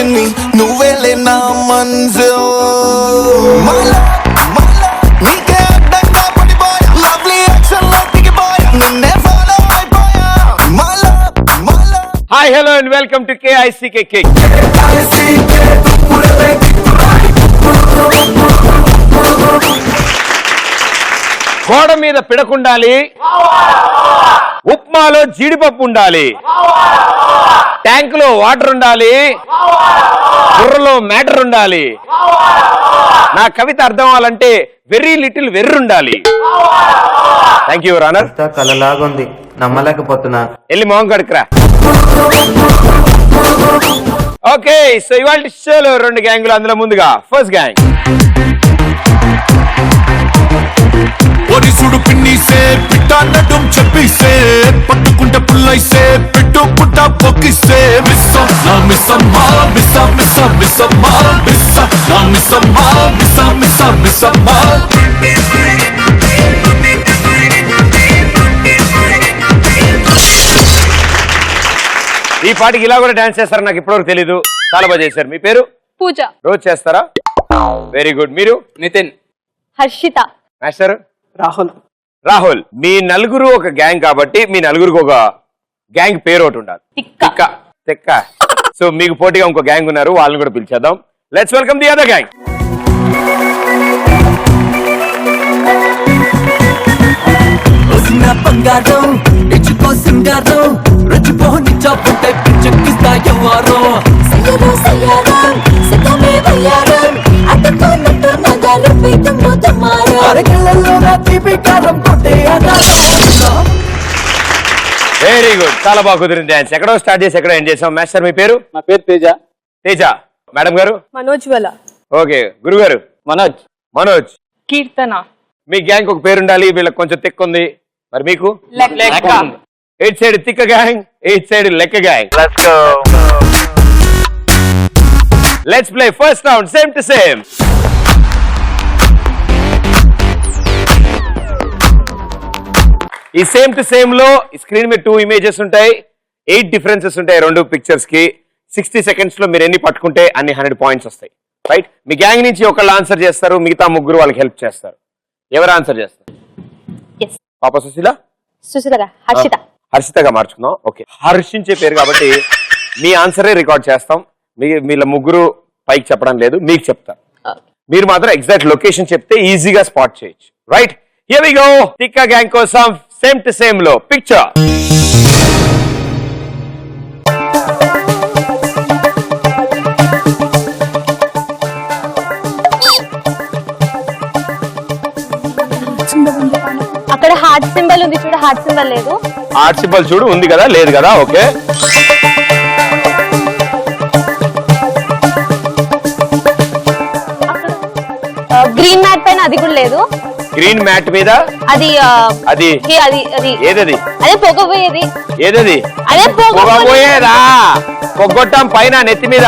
చిన్ని నువ్వేలే నా మంజు నీకే అడ్డంగా పడిపోయా లవ్లీ యాక్షన్ లో దిగిపోయా నిన్నే ఫాలో అయిపోయా hi hello and welcome to KICK Kick. గోడ మీద పిడకుండాలి, ఉప్మాలో జీడిపప్పు ఉండాలి, ట్యాంకులో వాటర్ ఉండాలి, బుర్రలో మ్యాటర్ ఉండాలి. నా కవిత అర్థం అవ్వాలంటే వెరీ లిటిల్ వెర్రి ఉండాలి. Thank you రానర్. కలలాగుంది, నమ్మలేకపోతున్నా. వెళ్ళి మొహం కడుకురా. ఓకే, సో ఇవాళ షోలో 2 గ్యాంగులు. అందులో ముందుగా ఫస్ట్ గ్యాంగ్. ఒరిసుడు పిన్నిసే పిట్టా నడుం చెప్పిసే పట్టుకుంటే పుల్లైసే పెట్టుకుంటా పొక్కిసే మిస్స నా మిస్సమ్మా మిస్స మిస్స మిస్సమ్మా మిస్స నా మిస్సమ్మా మిస్స మిస్స మిస్సమ్మా. ఈ పాటికి ఇలా కూడా డాన్స్ చేస్తారా నాకు ఇప్పటివరకు తెలీదు. చాలా బాగా చేశారు. మీ పేరు? పూజ. రోజు చేస్తారా? Very good. మీరు? నితిన్. హర్షిత. మాస్టర్? రాహుల్. రాహుల్. మీ నలుగురు ఒక గ్యాంగ్ కాబట్టి మీ నలుగురికి ఒక గ్యాంగ్ పేరు ఒకటి ఉండాలి. తిక్క. సో మీకు పోటీగా ఇంకో గ్యాంగ్ ఉన్నారు, వాళ్ళని కూడా పిలిచేద్దాం. Let's welcome the other gang. బంగారం ఇచ్చుకో సింగారం రుచిపోని చాపుంటే పిచ్చెక్కిస్తా ఎవ్వారో సయ్యరో సయ్యారం సిద్ధమే వయ్యారం అడ్డుకోనట్టు నగాలు పీతము తమారో అరగళ్ళలో నా తీపికారం కొట్టే అనారం. వెరీ గుడ్, చాలా బాగా కుదిరింది డాన్స్. ఎక్కడో స్టార్ట్ చేసి ఎక్కడో ఎండ్ చేసాం. మాస్టర్ మీ పేరు? నా పేరు తేజ. తేజ. మేడం గారు? మనోజ్వల. ఓకే. గురువు గారు? మనోజ్. మనోజ్. కీర్తన. మీ గ్యాంగ్ ఒక పేరు ఉండాలి, వీళ్ళకి కొంచెం తిక్కు ఉంది. మరి మీకు? లెక్క. ఎయిట్ సైడ్ తిక్క గ్యాంగ్, ఎయిట్ సైడ్ లెక్క gang. Let's play first round same to same. ఈ సేమ్ టు సేమ్ లో స్క్రీన్ మీద 2 ఇమేజెస్ ఉంటాయి, 8 డిఫరెన్సెస్ ఉంటాయి 2 పిక్చర్స్ కి. 60 సెకండ్స్ లో మీరు ఎన్ని పట్టుకుంటే అన్ని 100 పాయింట్స్ వస్తాయి. రైట్? మీ గ్యాంగ్ నుంచి ఒకళ్ళు ఆన్సర్ చేస్తారు, మిగతా ముగ్గురు వాళ్ళకి హెల్ప్ చేస్తారు. ఎవరు ఆన్సర్ చేస్తారు? పాప సుశీల? హర్షిత. హర్షితగా మార్చుకుందాం. ఓకే, హర్షించే పేరు కాబట్టి మీ ఆన్సరే రికార్డ్ చేస్తాం. వీళ్ళ ముగ్గురు పైకి చెప్పడం లేదు, మీకు చెప్తారు. మీరు మాత్రం ఎగ్జాక్ట్ లొకేషన్ చెప్తే ఈజీగా స్పాట్ చేయొచ్చు. రైట్? Here we go. తిక్క గ్యాంగ్ కోసం సేమ్ టు సేమ్ లో పిక్చర్. అక్కడ హార్ట్ సింబల్ ఉంది చూడు, హార్ట్ సింబల్ లేదు. హార్ట్ సింబల్ చూడు, ఉంది కదా? లేదు కదా? ఓకే. గ్రీన్ మ్యాట్ పైన అది కూడా లేదు. గ్రీన్ మ్యాట్ మీద అది అది ఏదది? అదే పొగబోయేది. ఏదది? అదే పొగబోయేదా? పొగొట్టం పైన నెత్తి మీద.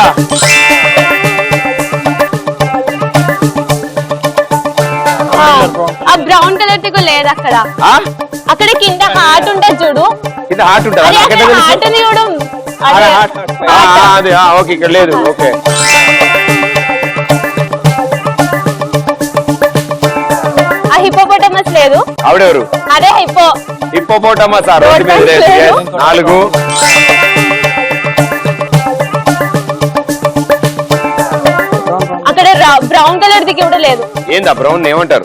ఆ బ్రౌన్ కలర్ ది లేదు అక్కడ. అక్కడ కింద హార్ట్ ఉంటుంది చూడు. కింద హార్ట్ ఉంటుంది. హార్ట్ ని చూడు. అది ఓకే, ఇక్కడ లేదు. ఓకే. ఆ హిప్పోపోటమస్ లేదు. ఆవిడెవరు? అదే హిప్పోపోటమస్. ఆ రోడ్డు మీద లేదు. 4. అక్కడ బ్రౌన్ కలర్ ది కూడా లేదు. ఏందా బ్రౌన్? ఏమంటారు?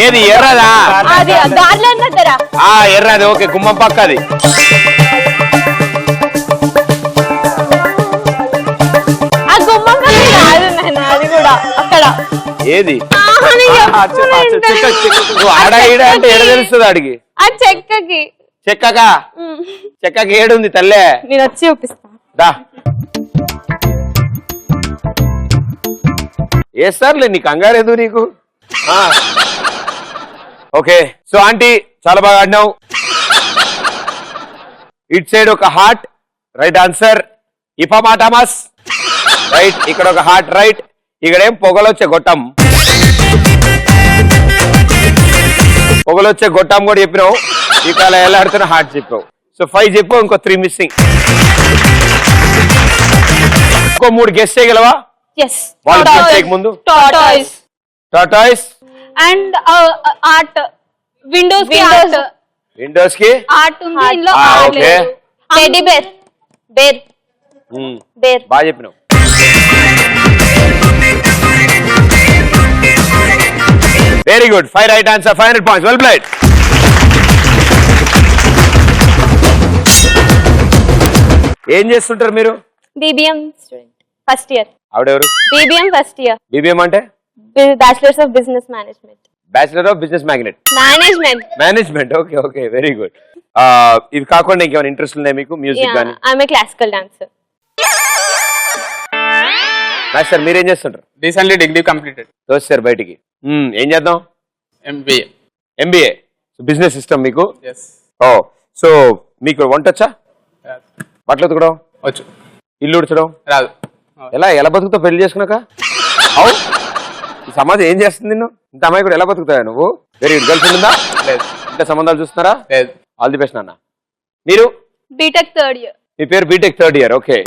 ఏది ఎర్రదా? ఎర్రది. ఓకే, గుమ్మం పక్క అది. అది కూడా అక్కడ. ఏది? ఆడ ఈడ అంటే ఎడ తెలుస్తుంది అడిగి. చెక్కకి. చెక్కకి ఏడుంది తల్లే? నేను వచ్చి చూపిస్తా. వేస్తారులే, నీకు కంగారేదు నీకు. ఓకే, సో ఆంటీ చాలా బాగా ఆడినావు. ఇట్ సైడ్ ఒక హార్ట్, రైట్ ఆన్సర్. ఇపమాటమస్, రైట్. ఇక్కడ ఒక హార్ట్, రైట్. ఇక్కడేం పొగలొచ్చే గొట్టం. పొగలు వచ్చే గొట్టాం కూడా చెప్పినావు, ఇక అలా ఎలా ఆడుతున్నా హార్ట్ చెప్పావు. సో 5 చెప్పు, ఇంకో 3 మిస్సింగ్. ఇంకో 3 గెస్ చేయగలవా? ఎస్. వాళ్ళు గెస్ చేయక ముందు tortoise tortoise and art. Windows కి ఆర్ట్. విండోస్ కి ఆర్ట్ ఉంది, ఇందులో ఆ, ఆర్ట్ ఓకే. లేదు. Teddy bear. బేర్. బేర్. బాగా చెప్పినావు. Very good. 5 right answer, 500 points. Well played. ఏం చేస్తుంటారు మీరు? BBM student, first year. ఆవిడెవరు? బీబీఎం ఫస్ట్ ఇయర్, బీబీఎం అంటే bachelors of business management. Bachelor of business magnet. Management. Okay okay, very good. ఇవి కాకుండా ఇంకేమైనా ఇంట్రెస్ట్ ఉన్నాయి మీకు? మ్యూజిక్ కానీ? I'm a classical dancer. Sir మీరేం చేస్తుంటారు? Recently degree completed. తోస్తారు బయటికి. ఏం చేద్దాం? ఎంబీఏ. బిజినెస్ సిస్టమ్ మీకు? ఓ, సో మీకు వంట వచ్చా? బట్టలు ఉతకడం వచ్చు. ఇల్లు ఉడచడం రాదు. ఎలా బతుకుతావు పెళ్లి చేసుకున్నాక? అవు, ఈ సమాజం ఏం చేస్తుంది నిన్ను? ఇంత అమ్మాయి కూడా ఎలా బతుకుతావా నువ్వు? Very good. గర్ల్ ఫ్రెండ్ ఉందా? లేదు. ఇంకా సంబంధాలు చూస్తున్నారా? లేదు. ఆల్ ది బెస్ట్ నాన్న. మీరు? BTech third year. మీ పేరు బీటెక్ థర్డ్ ఇయర్. ఓకే.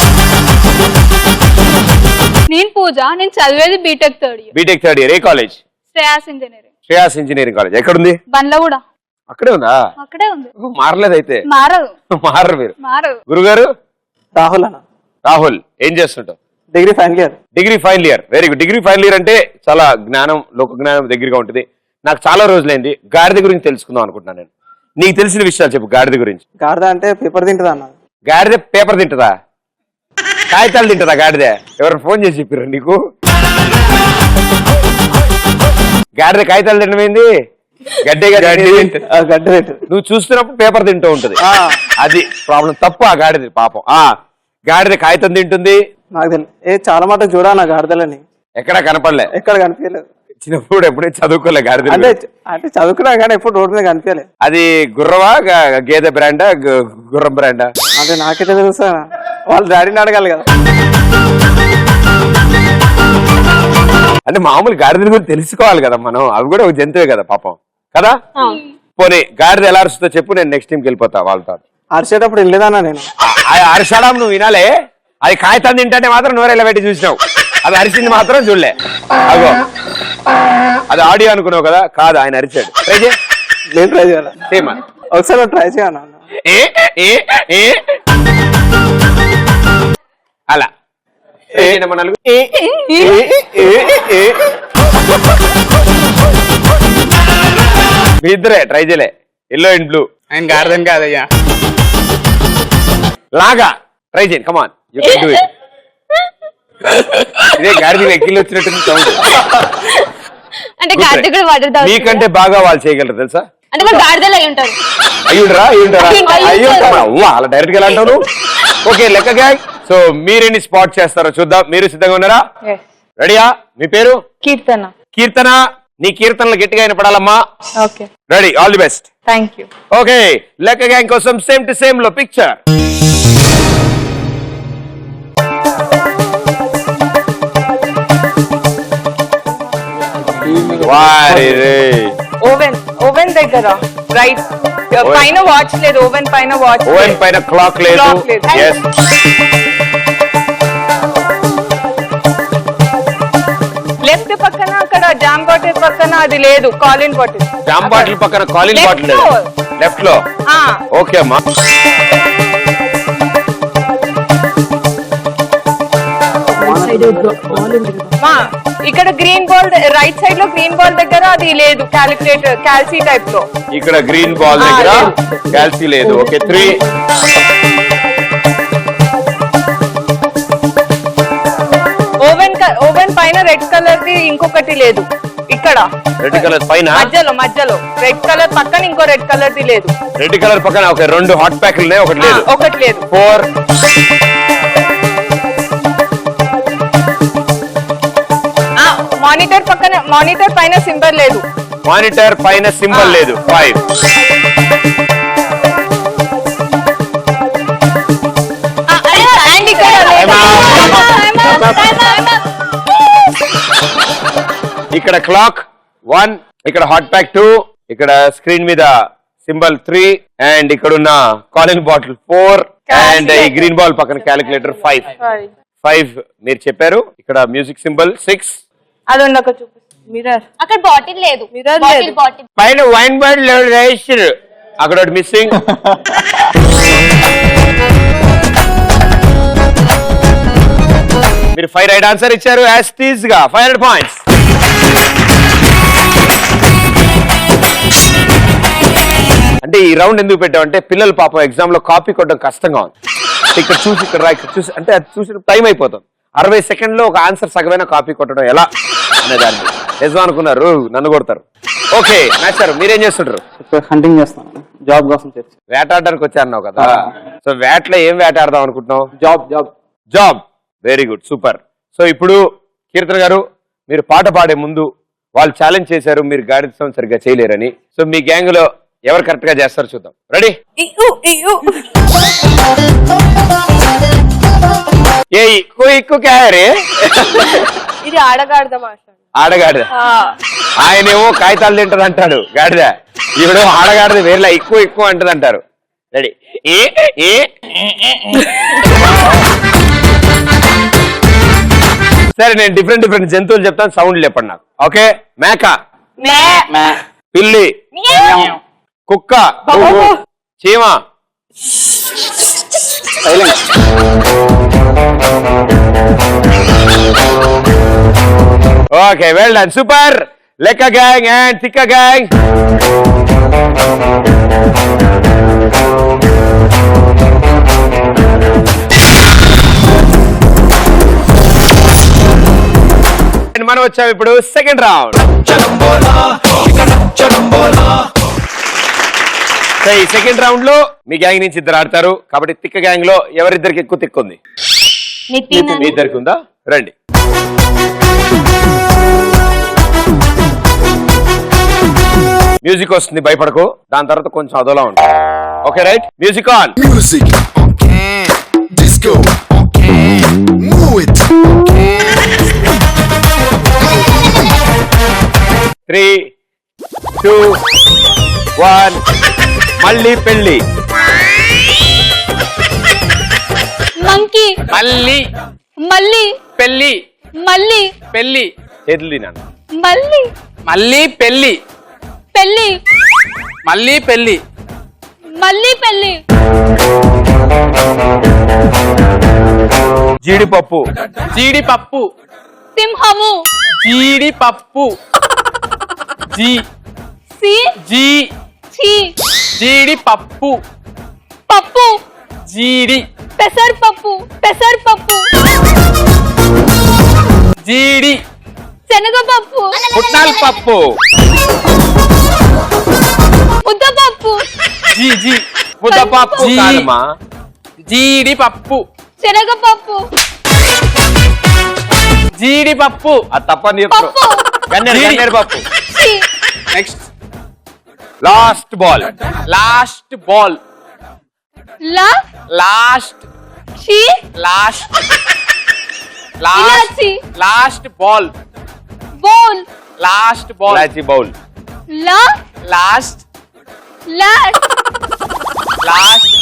నేను పూజ, నేను చదివేది BTech third year. BTech third year. ఏ college? Shreyas engineering. Shreyas engineering college ఎక్కడుంది? బండ్లగూడ. అక్కడే ఉందా? అక్కడే ఉంది. మారలేదు అయితే? మారదు. మారరు మీరు. మారదు. గురుగారు? రాహుల్ అన్న, రాహుల్. ఏం చేస్తుంటావు? Degree final year. Degree final year. Very good. Degree final year అంటే చాలా జ్ఞానం, లోక జ్ఞానం దగ్గరగా ఉంటుంది. నాకు చాలా రోజులైంది గాడిద గురించి తెలుసుకుందాం అనుకుంటున్నాను నేను. నీకు తెలిసిన విషయాలు చెప్పు గాడిద గురించి. గాడిద అంటే పేపర్ తింటది అన్న. గాడిద పేపర్ తింటదా? కాగితాలు తింటదా గాడిద? ఎవరు ఫోన్ చేసి చెప్పారు నీకు? గాడిద కాగితాలు తినమైంది? గడ్డే గడ్డి తింటది. నువ్వు చూస్తున్నప్పుడు పేపర్ తింటూ ఉంటది. అది ప్రాబ్లం. తప్పు ఆ గాడిద పాపం. గాడిద కాగితం తింటుంది. నాకు తెలియదు. చాలా మాట చూడాలి గాడిదలని. ఎక్కడా కనపడలే? ఎక్కడ కనిపించలేదు. చిన్నప్పుడు ఎప్పుడే చదువుకోలే గాడిద? అంటే చదువుకున్నా కానీ ఎప్పుడు రోడ్డు మీద కనిపించలేదు. అది గుర్రవా గేదె బ్రాండా గుర్రం బ్రాండా? అంటే నాకైతే తెలుసా, వాళ్ళ డాడీని అడగాలి కదా. అంటే మామూలు గాడిదల గురించి తెలుసుకోవాలి కదా మనం. అవి కూడా ఒక జంతువే కదా పాపం కదా. పోనీ గాడిద ఎలా అరుస్తుందో చెప్పు, నేను నెక్స్ట్ టీంకి వెళ్ళిపోతా వాళ్ళతో. అరిచేటప్పుడు వెళ్ళేదన్నా నేను. అరిసడం నువ్వు వినాలే. అది కాగితం తింటే మాత్రం నోరెళ్ళ పెట్టి చూసినావు, అది అరిసింది మాత్రం చూడలే. అగో అది ఆడియో అనుకున్నావు కదా. కాదు, ఆయన అరిచాడు. ట్రై చేయి. నేను ట్రై చేయాలి. సేమా ఒకసారి ట్రై చేయను. అలా మీ ఇద్దరే ట్రై చేయలే. Yellow and blue. ఆయన గార్డెన్ కాదయ్యా. లాగా ట్రై చేయండి. కమాన్, యూ కెన్ డు ఇట్. ఇదే గాడిద ఎక్కిళ్ళు వచ్చినట్టు సౌండ్. అంటే గాడిద కూడా వాటర్ తాగుతుంది. మీకంటే బాగా వాళ్ళు చేయగలరు తెలుసా? అంటే వాళ్ళు గాడిదలు అయి ఉంటారు. అయ్యుంటారా? అలా డైరెక్ట్ గా ఎలా అంటారు? ఓకే, లెక్క గ్యాంగ్. సో మీరెన్ని స్పాట్ చేస్తారో చూద్దాం. మీరు సిద్ధంగా ఉన్నారా? రెడీయా? మీ పేరు? కీర్తన. కీర్తన. నీ కీర్తనలు గట్టిగా వినపడాలమ్మా. Okay, ready, all the best. Thank you. Okay, లెక్క గ్యాంగ్ కోసం సేమ్ టు సేమ్ లో పిక్చర్. ఓవెన్ దగ్గర రైట్ పైన వాచ్ లేదు. ఓవెన్ పైన వాచ్. ఓవెన్ పైన క్లాక్ లేదు. Yes. లెఫ్ట్ పక్కన అక్కడ జామ్ బాటిల్ పక్కన అది లేదు. కాలిన్ బాటిల్. జామ్ బాటిల్ పక్కన కాలిన్ బాటిల్ లేదు. లెఫ్ట్ లో. ఓకే అమ్మా. ఇక్కడ గ్రీన్ బాల్ రైట్ సైడ్ లో గ్రీన్ బాల్ దగ్గర అది లేదు. క్యాలిక్యులేటర్ క్యాల్సీ టైప్ లో. ఇక్కడ గ్రీన్ బాల్ దగ్గర క్యాల్సీ లేదు. ఓకే, 3. ఓవెన్ పైన రెడ్ కలర్ ది ఇంకొకటి లేదు. ఇక్కడ రెడ్ కలర్ పైన మధ్యలో రెడ్ కలర్ పక్కన ఇంకో రెడ్ కలర్ ది లేదు. రెడ్ కలర్ పక్కన ఒక 2 హాట్ ప్యాక్లు ఉన్నాయి. ఒకటి లేదు. ఒకటి లేదు. 4. మానిటర్ పైన సింబల్ లేదు. మానిటర్ పైన సింబల్ లేదు. 5. ఇక్కడ క్లాక్ 1. ఇక్కడ హాట్ ప్యాక్ 2. ఇక్కడ స్క్రీన్ మీద సింబల్ 3 అండ్ ఇక్కడ ఉన్న కాలిన్ బాటిల్ 4 అండ్ ఈ గ్రీన్ బాల్ పక్కన క్యాలిక్యులేటర్ 5 మీరు చెప్పారు. ఇక్కడ మ్యూజిక్ సింబల్ 6. అదొండి ఒక చూపి మిర్రర్. అక్కడ బాటిల్ లేదు. మిర్రర్ లేదు. బాటిల్ పైన వైన్ బాటిల్ వేసారు, అక్కడ ఒకటి మిస్సింగ్. మీరు 5 రైట్ ఆన్సర్ ఇచ్చారు. యాజ్ టీజ్ గా 500 పాయింట్స్. అంటే ఈ రౌండ్ ఎందుకు పెట్టామంటే పిల్లలు పాపం ఎగ్జామ్ లో కాపీ కొట్టడం కష్టంగా ఉంది. ఇక్కడ చూసి ఇక్కడ రా, ఇక్కడ చూసి అంటే అది చూసిన టైం అయిపోతుంది. 60 సెకండ్లో ఒక ఆన్సర్ సగమైన కాపీ కొట్టడం ఎలా అనే దాన్ని నిజం అనుకున్నారు, నన్ను కొడతారు. ఓకే మాస్టర్ మీరేం చేస్తుంటారు? హంటింగ్ చేస్తాను, జాబ్ కోసం చర్చ. వేటాడడానికి వచ్చారన్నావు కదా, సో వేటలో ఏం వేటాడదాం అనుకుంటున్నావు? Job. Very good, super. So ఇప్పుడు కీర్తన గారు మీరు పాట పాడే ముందు వాళ్ళు ఛాలెంజ్ చేశారు మీరు గాడితం సరిగ్గా చేయలేరని. సో మీ గ్యాంగ్ లో ఎవరు కరెక్ట్ గా చేస్తారో చూద్దాం. రెడీ? ఏ ఇక్కు క్యారే ఇది ఆడగాడద మాస్టర్. ఆడగాడిద. ఆయనేమో కాగితాలు తింటది అంటాడు గాడిద, ఇప్పుడు ఆడగాడిద వేరేలా ఎక్కువ అంటది అంటారు. రెడీ? సరే నేను డిఫరెంట్ జంతువులు చెప్తాను, సౌండ్ చెప్పండి నాకు. ఓకే? మేక, పిల్లి, కుక్క, చీమ, ఓకే వెల్ డన్, సూపర్. లెక్క గ్యాంగ్ అండ్ తిక్క గ్యాంగ్. మనం వచ్చాం ఇప్పుడు సెకండ్ రౌండ్. ఈ సెకండ్ రౌండ్ లో మీ గ్యాంగ్ నుంచి ఇద్దరు ఆడతారు కాబట్టి తిక్క గ్యాంగ్ లో ఎవరిద్దరికి ఎక్కువ తిక్కు ఉంది? మీ ఇద్దరికి ఉందా? రండి. మ్యూజిక్ వస్తుంది, భయపడకు. దాని తర్వాత కొంచెం అదోలా ఉంటుంది. Okay right? Music on. Music okay, disco okay, move it okay. 3, 2, 1. మళ్ళీ పెళ్లి. మంకీ. మళ్ళీ పెళ్లి. పెళ్లి. చేతులు తిన్నాను. మళ్ళీ పెళ్లి. జీడిపప్పు. సింహము. జీడిపప్పు. జీడిపప్పు. పప్పు. జీడి. పెసరపప్పు. జీడి. శనగపప్పు. పుట్నాల పప్పు. ముద్దపప్పు. ముద్దపప్పు కాదమ్మా. జీడిపప్పు. శనగపప్పు. జీడిపప్పు. అది తప్పని చెప్పు. గన్నేరు పప్పు. Next last ball. Last ball. Last ball. Last ball. ఇలాచి bowl. Last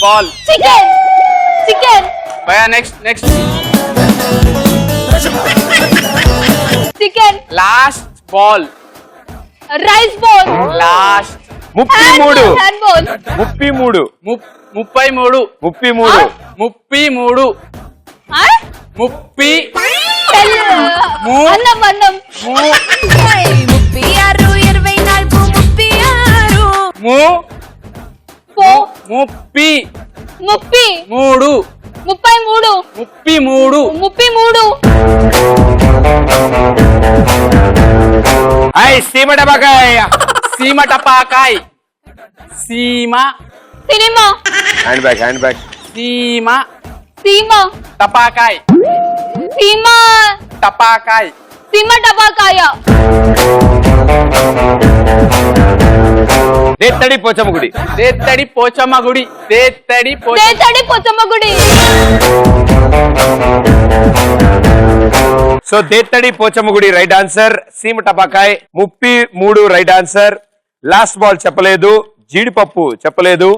ball. Chicken. Next chicken. Last ball. Rice ball. Last 33. Hand ball. 33. 33. 33. 33. అన్నం. 36 24 33. 33. సీమ టపాకాయ. సీమ టపాకాయ్. సినిమా. Hand bag. సీమ టపాకాయ్. టపాకాయ్. టపాకాయ. దేత్తడి పోచమ్మ గుడి. దేత్తడి పోచమ్మ గుడి. సో దేత్తడి పోచమ్మ గుడి రైట్ ఆన్సర్. సీమ టపాకాయ్ 33 రైట్ ఆన్సర్. లాస్ట్ బాల్ చెప్పలేదు, జీడిపప్పు చెప్పలేదు,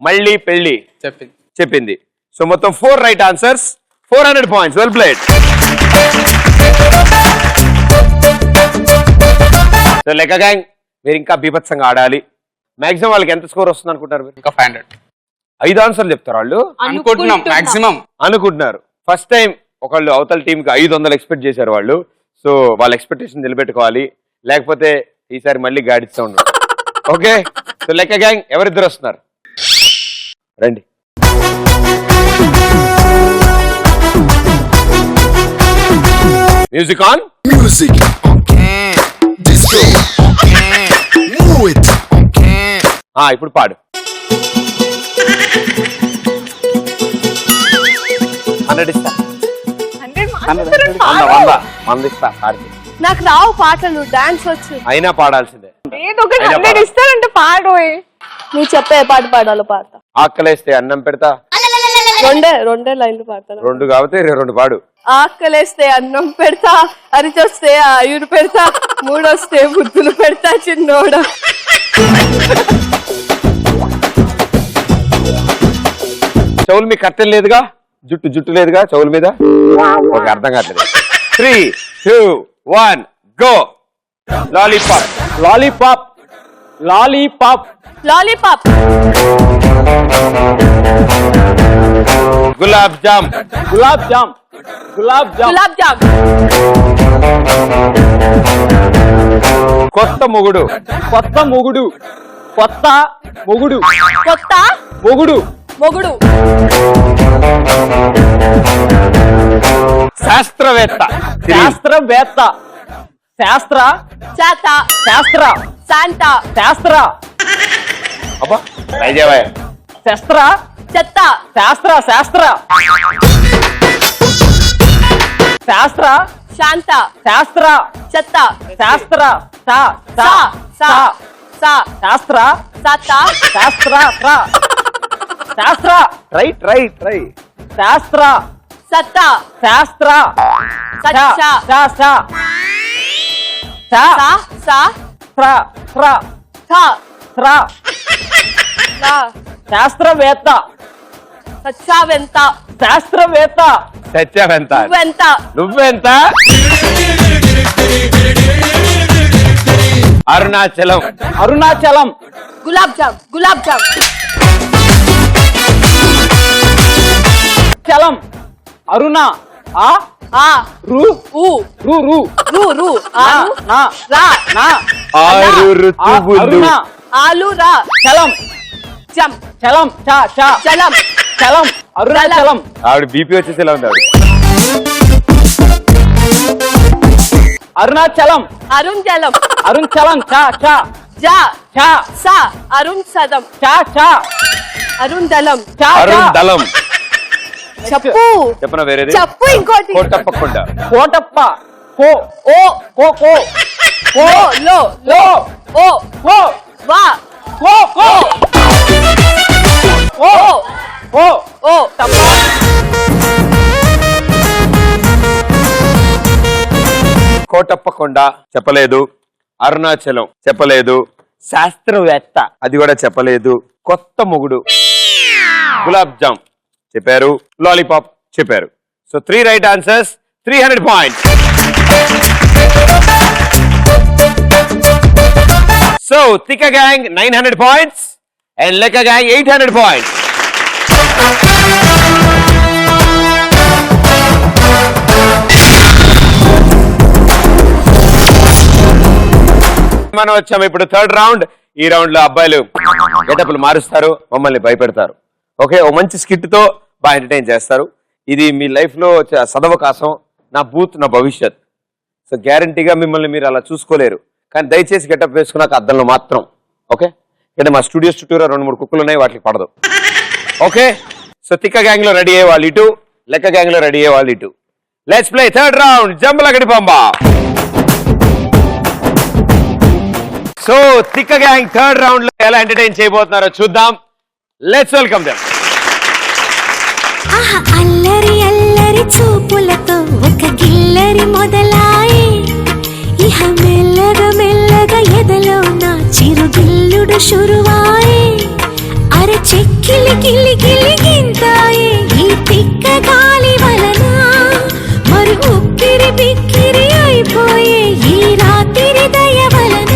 మళ్ళీ పెళ్లి చెప్పింది. చెప్పింది. సో మొత్తం 4 right answers, 400 points. Well played. So లెక్క గ్యాంగ్ మీరు ఇంకా బీభత్సంగా ఆడాలి. మాక్సిమం వాళ్ళకి ఎంత స్కోర్ వస్తుంది అనుకుంటారు మీరు? ఇంకా 500 5 ఆన్సర్లు చెప్తారు వాళ్ళు అనుకుంటున్నాం. మాక్సిమం అనుకుంటున్నారు. ఫస్ట్ టైం ఒకళ్ళు అవతల టీం కి 500 ఎక్స్పెక్ట్ చేశారు వాళ్ళు. సో వాళ్ళ ఎక్స్పెక్టేషన్ నిలబెట్టుకోవాలి, లేకపోతే ఈసారి మళ్ళీ గాడిస్తూ ఉండరు. ఓకే, సో లెక్క గ్యాంగ్ ఎవరిద్దరు వస్తున్నారు? రండి. Music on. Music okay. Disco okay. Move it okay. ఇప్పుడు పాడు. 100 ఇస్తా. 100 ఇస్తా. పాడు. నాకు రావు పాటలు, డాన్స్ వచ్చు. అయినా పాడాల్సిందే. ఏదో ఒకటి అయినా 100 ఇస్తానంటే పాడు. నువ్వు చెప్పే పాట పాడాలో పాడతా. ఆకలేస్తే అన్నం పెడతా. రెండే లైన్లు పాడతాను. 2 కాబట్టి 2 పాడు. ఆకలేస్తే అన్నం పెడతా, అరిచొస్తే ఆయుడు పెడతా, 3 వస్తే బుద్ధులు పెడతా చిన్నోడ. చెవులు మీ కట్టెలు లేదుగా, జుట్టు లేదుగా చెవుల మీద. ఒక అర్థం కావట్లేదు. 3, 2, 1 go. Lollipop. Lollipop. Lollipop. Lollipop. Gulab jam. Gulab jam. Gulab jam. Gulab jam. కొత్త మొగుడు. కొత్త మొగుడు. కొత్త మొగుడు. కొత్త మొగుడు. మొగుడు. శాస్త్రవేత్త. శాస్త్రవేత్త. శాస్త్ర. చేత. శాస్త్ర. శాంత. శాస్త్ర. అబ్బా ట్రై చేయవా. శస్త్ర. చెత్త. శాస్త్ర. శాస్త్ర. శాస్త్ర. శాంత. శాస్త్ర. చెత్త. శాస్త్ర. సా సా సా శాస్త్ర. సత. శాస్త్ర. శాస్త్ర. ట్రై. శాస్త్ర. సత్త. శాస్త్ర. సచ్చ. సా సా థ థ శాస్త్రవేత్త. సచ్చావెంత. శాస్త్రవేత్త. సత్యవెంత. నువ్వెంత. నువ్వెంత? అరుణాచలం. అరుణాచలం. గులాబ్ జామ్. గులాబ్ జామ్. చలం. అరుణ. ఆ ఆ రు ఊ రు రు రు రు ఆలు నా రా నా 6 ఋతువులు. అరుణ. ఆలు రా చలం. జమ్. చలం. చ చ చలం. చలం. అరుణాచలం. ఆవిడ బీపీ వచ్చేసేలా ఉంది ఆవిడ. అరుణాచలం. అరుణ్ జలం. అరుణ్ చలం. చ చ జా చ సా అరుణ్ సదం. చ చ అరుణ్ దళం. చ అరుణ్ చ దళం. చెప్పు చెప్పనా వేరేది? చెప్పు ఇంకోటి. కోటప్పకొండ. కోటప్ప. కో ఓ కో కో ఓ లో లో ఓ కో వా కో కో ఓ కో ఓ తప్ప. కోటప్పకొండ చెప్పలేదు, అరుణాచలం చెప్పలేదు, శాస్త్రవేత్త అది కూడా చెప్పలేదు, కొత్త మొగుడు, గులాబ్ జామ్ చెప్పారు, లాలీపాప్ చెప్పారు. So 3 right answers, 300 points. So తిక్క గ్యాంగ్ 900 పాయింట్స్ అండ్ లెక్క గ్యాంగ్ 800 పాయింట్స్. మనం వచ్చాము ఇప్పుడు 3rd రౌండ్. ఈ రౌండ్ లో అబ్బాయిలు గెటప్లు మారుస్తారు, మమ్మల్ని భయపెడతారు. ఓకే, ఓ మంచి స్కిట్ తో బాగా ఎంటర్టైన్ చేస్తారు. ఇది మీ లైఫ్ లో సదవకాశం, నా బూత్ నా భవిష్యత్. సో గ్యారంటీగా మిమ్మల్ని మీరు అలా చూసుకోలేరు, కానీ దయచేసి గెటప్ వేసుకున్నాక అద్దంలో మాత్రం. ఓకే, ఇక్కడ మా స్టూడియోస్ చుట్టూరా 2-3 కుక్కలు ఉన్నాయి, వాటికి పడదు. ఓకే, సో తిక్క గ్యాంగ్ లో రెడీ అయ్యే వాళ్ళు ఇటు, లెక్క గ్యాంగ్ లో రెడీ అయ్యే వాళ్ళు ఇటు. Let's play 3rd round జంబలగడి Pamba. So తిక్క గ్యాంగ్ 3rd రౌండ్ లో ఎలా ఎంటర్టైన్ చేయబోతున్నారో చూద్దాం. Let's welcome them. ఆహా అల్లరి అల్లరి చూపులతో ఒక గిల్లరి మొదలాయి ఇహ మెల్లగా మెల్లగా ఎదలో నా చిరుగిల్ల ఇప్పుడు శురువాయే అరే చెక్కిలి గిల్లి గిల్లి గింతాయే ఈ తిక్క గాలి వలన మరి ఉక్కిరి బిక్కిరి అయిపోయే ఈ రాత్రి దయ వలన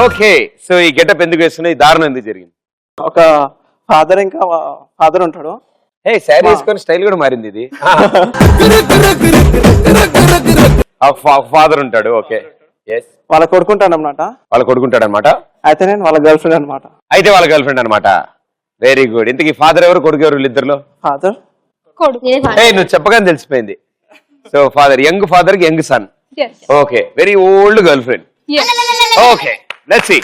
ఓకే, సో ఈ గెటప్ ఎందుకు వేస్తున్నా, ఈ దారుణం ఎందుకు జరిగింది? ఒక ఫాదర్ ఇంకా ఫాదర్ ఉంటాడు. హే, శారీ వేసుకొని స్టైల్ కూడా మారింది ఇది. ఫాదర్ ఉంటాడు, ఓకే, ఎస్. వాళ్ళ కొడుకుంటాడు అనమాట. వాళ్ళ కొడుకుంటాడు అనమాట. అయితే నేను వాళ్ళ గర్ల్ ఫ్రెండ్ అనమాట. అయితే వాళ్ళ గర్ల్ ఫ్రెండ్ అనమాట. Very good. ఇంతకీ ఫాదర్ ఎవరు, కొడుకు ఎవరు వీళ్ళిద్దరులో? ఫాదర్ ఏ నువ్వు చెప్పగానే తెలిసిపోయింది. సో ఫాదర్, యంగ్ ఫాదర్ కి young son. Okay, very old girlfriend. Okay, let's see.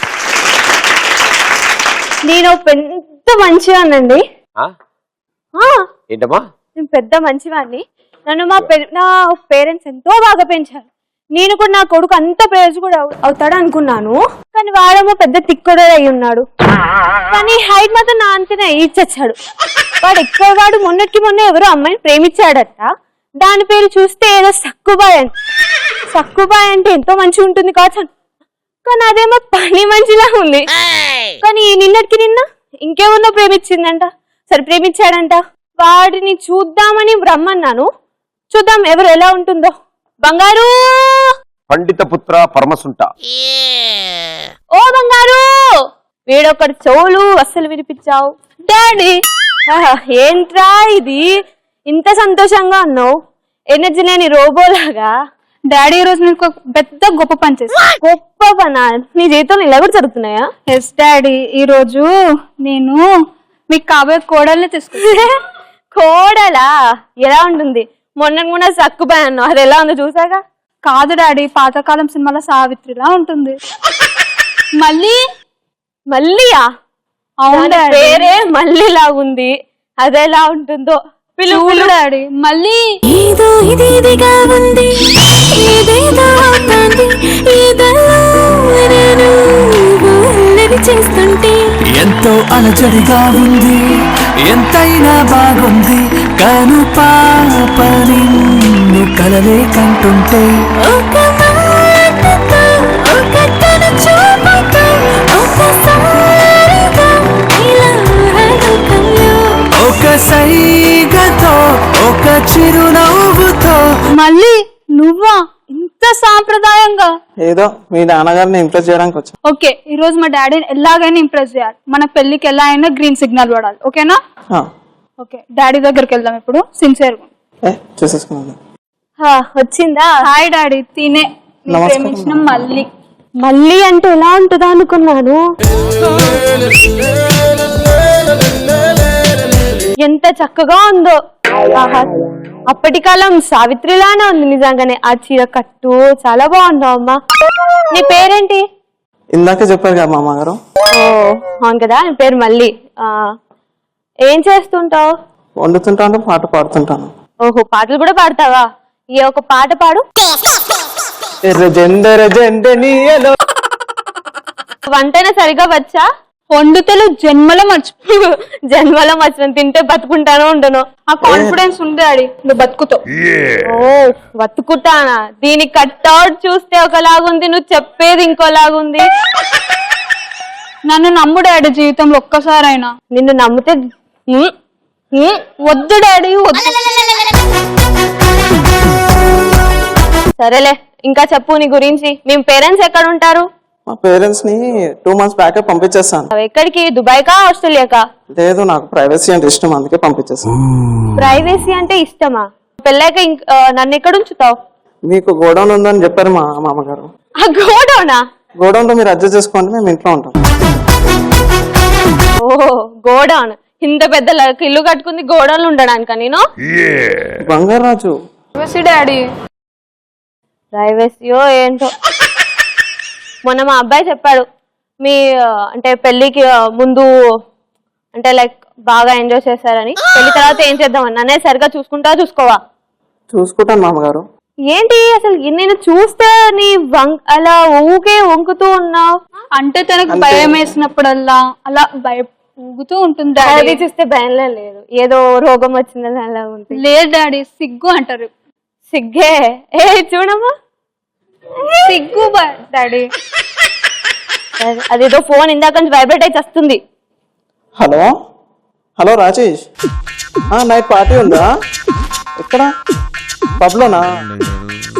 నేను పెద్ద మంచివాడినండి. ఏంటమ్మా? నేను పెద్ద మంచివాడిని. నన్ను నా పేరెంట్స్ ఎంతో బాగా పెంచారు. నేను కూడా నా కొడుకు అంత ప్రేజ్ కూడా అవుతాడు అనుకున్నాను. కానీ వాడేమో పెద్ద తిక్కుడే అయి ఉన్నాడు. కానీ హైట్ మాత్రం నా అంతనే ఈడ్చొచ్చాడు. వాడు మొన్నటికి మొన్న ఎవరో అమ్మాయిని ప్రేమించాడట. దాని పేరు చూస్తే ఏదో సక్కుబాయ్ అంట. సక్కుబాయ్ అంటే ఎంతో మంచిగా ఉంటుంది కావచ్చు, కానీ అదేమో పని మంచిలా ఉంది. కానీ నిన్నటికి నిన్న ఇంకేమన్నా ప్రేమించిందంట. సరే ప్రేమించాడంట. వాడిని చూద్దామని రమ్మన్నాను. చూద్దాం ఎవరు ఎలా ఉంటుందో. బంగారు, పండిత పుత్ర పరమసుంట. ఓ బంగారు, వీడొక్కడి చెవులు అస్సలు వినిపించావు. డాడీ, ఏంట్రా ఇది ఇంత సంతోషంగా ఉన్నావు, ఎనర్జీ లేని రోబోలాగా? డాడీ ఈ రోజు నీకు పెద్ద గొప్ప పని చేస్తా. గొప్ప పనా? నీ జీవితంలో ఇలా కూడా జరుగుతున్నాయా? ఎస్ డాడీ, ఈ రోజు నేను మీకు కాబోయే కోడల్ని తీసుకున్నా. కోడలా? ఎలా ఉంటుంది? మొన్న కూడా సక్కుబాయ్ అన్నావు, అది ఎలా ఉందో చూసాగా? కాదు డాడీ, పాతకాలం సినిమాలో సావిత్రిలా ఉంటుంది. మళ్ళీయా? అవును డాడీ, పేరే మళ్ళీ లాగుంది, అదెలా ఉంటుందో. చూడు డాడీ. మళ్ళీ ఏదో ఇదిగా ఉంది, ఏదేదో అవుతుంది, ఏదైనా నేను ఊహలని చేస్తుంటే ఎంతో అలజడిగా ఉంది, ఎంతైనా బాగుంది, కాను పాప నిన్ను కలలే కంటుంటే ఒక మాటతో, ఒక తన చూపుతో, ఒకసారిగా ఇలా లోకంలో ఒక సైగతో, ఒక చిరునవ్వుతో. మళ్ళీ నువ్వా ఇంత సాంప్రదాయంగా? ఏదో మీ నాన్నగారిని ఇంప్రెస్ చేయడానికి వచ్చా. ఓకే, ఈ రోజు మా డాడీని ఎలాగైనా ఇంప్రెస్ చేయాలి. మన పెళ్లికి ఎలా అయినా గ్రీన్ సిగ్నల్ పడాలి. ఓకేనా? ఓకే, డాడీ దగ్గరికి వెళ్దాం ఇప్పుడు. సిన్సియర్గా చూసేసుకున్నాను. వచ్చిందా? హాయ్ డాడీ, తినే నమస్కారం. ప్రేమించిన మళ్ళీ. మళ్ళీ అంటే ఎలా ఉంటుందా అనుకున్నాను. ఎంత చక్కగా ఉందో. ఆహా, అప్పటి కాలం సావిత్రిలానే ఉంది నిజంగానే. ఆ చీర కట్టు చాలా బాగుందావు అమ్మా. నీ పేరేంటి? ఇందాక చెప్పారు కదా మామగారు. ఓ అవును కదా, నీ పేరు మళ్ళీ. ఏం చేస్తుంటావు? వండుతుంటాను, పాట పాడుతుంటాను. ఓహో, పాటలు కూడా పాడతావా? ఏ ఒక పాట పాడు. వంటైనా సరిగా వచ్చా? వండుతలు జన్మలో మర్చిపో. జన్మలో మర్చిన తింటే బతుకుంటానో ఉండను. ఆ కాన్ఫిడెన్స్ ఉంది డాడీ, నువ్వు బతుకుతావు. ఓ బతుకుతానా? దీని కట్అవుట్ చూస్తే ఒకలాగుంది, నువ్వు చెప్పేది ఇంకోలాగుంది. నన్ను నమ్ము డాడీ, జీవితంలో ఒక్కసారైనా. నిన్ను నమ్మితే వద్దు డాడీ, వద్దు. సరేలే, ఇంకా చెప్పు నీ గురించి. మీ పేరెంట్స్ ఎక్కడ ఉంటారు? మా పేరెంట్స్ ని 2 months బ్యాక్ పంపించేస్తాను. ఎక్కడికి? దుబాయ్ కా, ఆస్ట్రేలియాకా? లేదు, నాకు ప్రైవసీ అంటే ఇష్టం, అందుకే పంపించేస్తాను. ప్రైవసీ అంటే ఇష్టమా? పెళ్ళాక నన్ను ఎక్కడ ఉంచుతావు? మీకు గోడౌన్ ఉందని చెప్పారు మా మామగారు. ఆ గోడౌనా? గోడౌన్ లో మీరు అడ్జస్ట్ చేసుకోండి, మేము ఇంట్లో ఉంటాం. ఓ గోడౌన్, ఇంత పెద్ద ఇల్లు కట్టుకుంది గోడౌన్లు ఉండడానికా నేను? బంగారాజు డాడీ ప్రైవసీయో ఏంటో. మొన్న మా అబ్బాయి చెప్పాడు, మీ అంటే పెళ్లికి ముందు అంటే లైక్ బాగా ఎంజాయ్ చేశారని, పెళ్లి తర్వాత ఏం చేద్దామని. నన్నే సరిగా చూసుకోవా? చూసుకుంటాను మామగారు. ఏంటి అసలు నేను చూస్తే నీ అలా ఊకే వంకుతూ ఉన్నావు. అంటే తనకు భయం వేసినప్పుడల్లా అలా ఊగుతూ ఉంటుంది అది డాడీ. చూస్తే భయంలో లేదు, ఏదో రోగం వచ్చిందని అలా ఉంటుంది. లేదు డాడీ, సిగ్గు అంటారు. సిగ్గే ఏ చూడమ్మా, సిగ్గు డాడీ. అదేదో ఫోన్ ఇందాక నుంచి వైబ్రేట్ అయితే వస్తుంది. Hello hello Rajesh, night party ఉందా? ఎక్కడ? పబ్లోనా?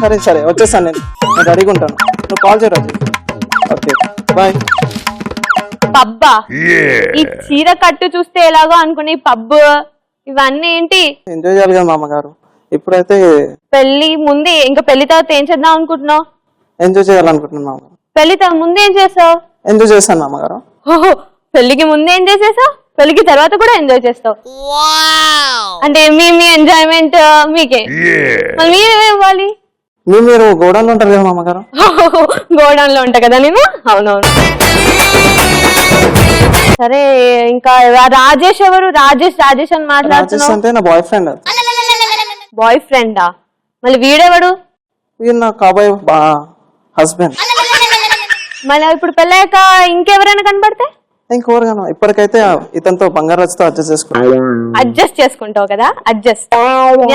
సరే సరే వచ్చేసాను, నేను రెడీగా ఉంటాను, నువ్వు కాల్ చేయ రాజేష్. Okay bye. పబ్బా? ఈ చీర కట్టు చూస్తే ఎలాగో అనుకునే ఈ పబ్ ఇవన్నీ ఏంటి? ఎంజాయ్ చేయాలి కదా మామగారు, ఇప్పుడైతే పెళ్లి ముందే, ఇంకా పెళ్లి తర్వాత ఏం చేద్దాం అనుకుంటున్నావు? ఎంజాయ్ చేయాలనుకుంటున్నాను మామగారు. పెళ్లి ముందు ఏం చేస్తావు? ఎంజాయ్ చేస్తాను మామగారు. ఓహో, పెళ్లికి ముందే ఎంజాయ్ చేస్తావు, పెళ్లికి తర్వాత కూడా ఎంజాయ్ చేస్తావు. అంటే మీ ఎంజాయ్మెంట్ మీకే, మరి మీరేమి ఇవ్వాలి? మీరు గోడౌన్లో ఉంటారు కదా మామగారు. గోడౌన్ లో ఉంటా కదా నేను. అవునవును. సరే, ఇంకా రాజేష్ ఎవరు? రాజేష్ అని రాజేష్ మాట్లాడుతున్నావు. అంటే నా బాయ్ ఫ్రెండ్. అది బాయ్ ఫ్రెండా? మళ్ళీ వీడెవడు? వీడు నా కాబోయే హస్బెండ్. మళ్ళీ ఇప్పుడు పెళ్ళాక ఇంకెవరైనా కనబడితే? ఇంకోరుగాను ఇప్పటికైతే ఇతనితో బంగారాజుతో అడ్జస్ట్ చేసుకున్నాను. అడ్జస్ట్ చేసుకుంటావు కదా, అడ్జస్ట్.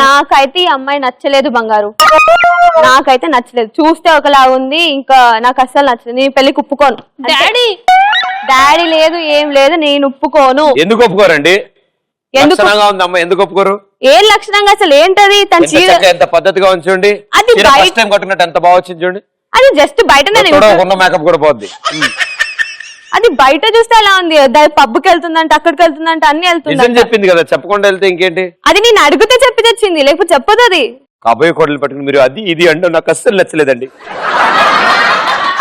నాకైతే ఈ అమ్మాయి నచ్చలేదు బంగారు, నాకైతే నచ్చలేదు. చూస్తే ఒకలా ఉంది, ఇంకా నాకు అస్సలు నచ్చలేదు. నేను పెళ్లికి ఒప్పుకోను. డాడీ లేదు, ఏం లేదు, నేను ఒప్పుకోను. ఎందుకు ఒప్పుకోరండి? ఎందుకు లక్షణంగా ఉంది అమ్మ, ఎందుకు ఒప్పుకోరు? ఏం లక్షణంగా, అసలు ఏంటది? తన ఎంత చీర చక్కగా, ఎంత పద్ధతిగా ఉంచండి. అది బయట- ఫస్ట్ టైం కట్టుకున్నట్టు ఎంత బాగా వచ్చింది చూడండి. అది జస్ట్ బయట, ఉన్న మేకప్ కూడా పోద్ది. అది బయట చూస్తే ఎలా ఉంది? పబ్కి వెళ్తుందంట, అక్కడికి వెళ్తుందంట, అన్ని నిజం వెళ్తుంది. చెప్పింది కదా, చెప్పకుండా వెళ్తే ఇంకేంటి? అది నేను అడిగితే చెప్పి తెచ్చింది, లేకపోతే చెప్పదు. అది కాబోయే కోడలు పట్టుకుని మీరు అది ఇది అంటే నాకు అస్సలు నచ్చలేదండి.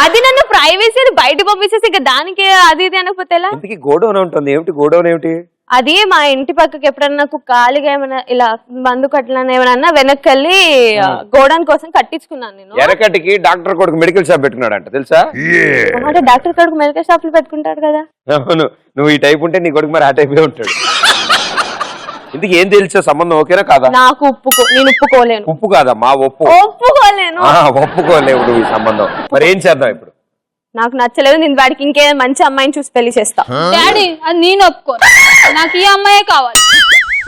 అది నన్ను ప్రైవసీ బయట పంపించేసి ఇక దానికి అది ఇది అనకపోతే ఎలా? ఇంతకీ గోడౌన్ ఉంటుంది ఏమిటి? గోడౌన్ ఏమిటి? అది మా ఇంటి పక్కకి ఎప్పుడన్నా నాకు ఖాళీగా ఏమైనా ఇలా మందు కట్టలని ఏమైనా వెనక్కి వెళ్ళి గోడౌన్ కోసం కట్టించుకున్నాను నేను. ఎరకటికి డాక్టర్ కొడుకు మెడికల్ షాప్ పెట్టుకున్నాడంట, తెలుసా? అంటే డాక్టర్ కొడుకు మెడికల్ షాపులు పెట్టుకుంటాడు కదా. అవును, నువ్వు ఈ టైప్ ఉంటే నీ కొడుకు మరి ఆ టైపే ఉంటాడు. ఇందుకు ఏం తెలుసా? సంబంధం ఓకేనా కాదా? నాకు నేను ఒప్పుకోలేను. ఉప్పు కాదమ్మా, ఒప్పు. ఒప్పుకోలేను. ఒప్పుకోలేవు నువ్వు ఈ సంబంధం. మరి ఏం చేద్దాం ఇప్పుడు? నాకు నచ్చలేదు, నేను వాడికి ఇంకే మంచి అమ్మాయిని చూసి పెళ్లి చేస్తా. డాడీ, అది నేను ఒప్పుకోను, నాకు ఈ అమ్మాయే కావాలి.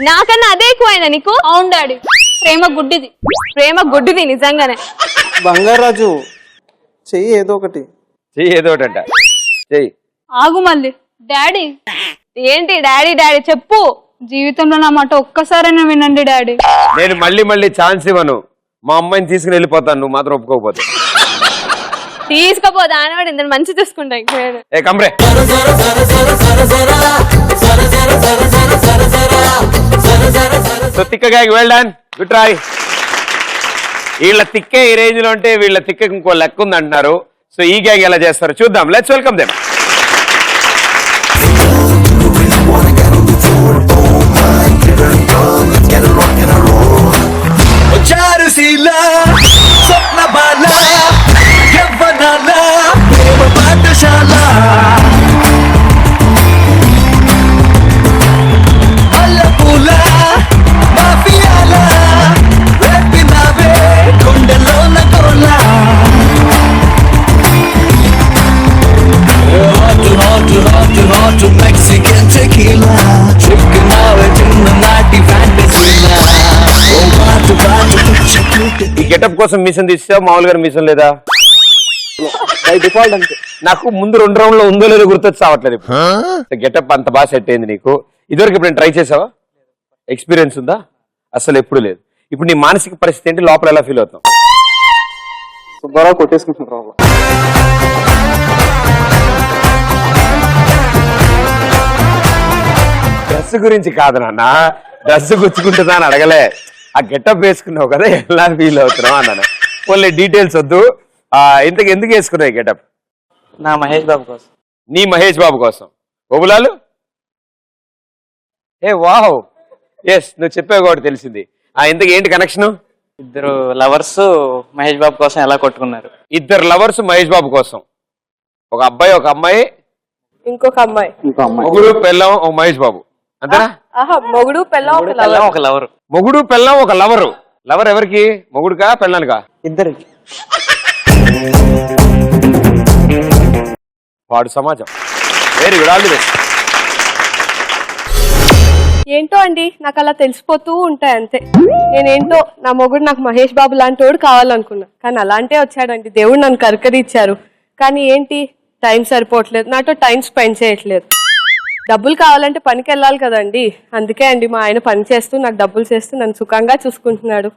నాకన్నా అదే ఎక్కువైందా నీకు? అవును డాడీ, ప్రేమ గుడ్డిది. ప్రేమ గుడ్డిది నిజంగానే. బంగారాజు చెయ్యి ఏదో ఒకటి. చెయ్యి ఏదో ఒకటి అంట, చెయ్యి. ఆగు మళ్ళీ. డాడీ ఏంటి డాడీ డాడీ చెప్పు. జీవితంలో నా మాట ఒక్కసారైనా వినండి డాడీ. నేను మళ్ళీ ఛాన్స్ ఇవ్వను. మా అమ్మాయిని తీసుకుని వెళ్ళిపోతాను, నువ్వు మాత్రం ఒప్పుకోకపోతే. తీసుకపోదా అనవాడు ఇంత మంచి చూసుకుంటా. ఏ కమ్రే, సో తిక్కగా వెల్ డన్, గుడ్ ట్రై. వీళ్ళ తిక్కే ఈ రేంజ్ లో ఉంటే వీళ్ళ తిక్కకి ఇంకో లెక్క ఉంది అంటున్నారు. సో ఈ గ్యాంగ్ ఎలా చేస్తారో చూద్దాం. Let's welcome them. చారుశీల స్వప్న బాల యవ్వనాల ప్రేమ పాఠశాల మల్లెపూల మాఫియాల రేపినావే గుండెలోన గోల హాట్ మెక్సికన్ టెకీలా చిక్కునావే చిన్ననాటి ఫ్యాంటసీలా. ఈ గెటప్ కోసం మిషన్ తీసావు, మామూలుగా మిషన్ లేదా? బై డిఫాల్ట్ అంతే. నాకు ముందు 2 రౌండ్లో ఉందో లేదో గుర్తొచ్చి రావట్లేదు. ఇప్పుడు గెటప్ అంత బాగా సెట్ అయింది నీకు. ఇదివరకు ఇప్పుడు ట్రై చేసావా? ఎక్స్పీరియన్స్ ఉందా? అసలు ఎప్పుడు లేదు. ఇప్పుడు నీ మానసిక పరిస్థితి ఏంటి? లోపల ఎలా ఫీల్ అవుతావు? సుబ్బారావు కొట్టేసుకుంటున్నావు. డ్రెస్ గురించి కాదు నాన్న, డ్రెస్ గుచ్చుకుంటుందా అని అడగలే. ఆ గెటప్ వేసుకున్నావు కదా, ఎలా ఫీల్ అవుతున్నావు అన్నాను. ఓన్లీ డీటెయిల్స్ వద్దు. ఇంతకు ఎందుకు వేసుకున్నావు గెటప్? నా మహేష్ బాబు కోసం. నీ మహేష్ బాబు కోసం. ఓబులాలు ఏ వావ్, ఎస్ నువ్వు చెప్పావు కాబట్టి తెలిసింది. ఇంతకు ఏంటి కనెక్షన్? ఇద్దరు లవర్స్ మహేష్ బాబు కోసం ఎలా కొట్టుకున్నారు. ఇద్దరు లవర్స్ మహేష్ బాబు కోసం. ఒక అబ్బాయి ఒక అమ్మాయి, ఇంకొక అమ్మాయి. ఇంకో అమ్మాయి. మొగుడు పెళ్ళం ఒక మహేష్ బాబు, అంతేనా? మొగుడు పెళ్ళం ఒక లవర్. మొగుడు పెళ్ళం ఒక లవరు. లవర్ ఎవరికి? మొగుడుకా పెళ్ళానికా? ఇద్దరికి. వాడు సమాజం. Very good, all the best. ఏంటో అండి నాకు అలా తెలిసిపోతూ ఉంటాయి అంతే. నేనేంటో నా మొగుడు నాకు మహేష్ బాబు లాంటి వాడు కావాలనుకున్నా, కానీ అలాంటే వచ్చాడండి. దేవుడు నన్ను కరకరిచ్చారు, కానీ ఏంటి టైం సరిపోవట్లేదు, నాతో టైం స్పెండ్ చేయట్లేదు. డబ్బులు కావాలంటే పనికి వెళ్ళాలి కదండి, అందుకే అండి మా ఆయన పని చేస్తూ నాకు డబ్బులు చేస్తూ నన్ను సుఖంగా చూసుకుంటున్నాడు.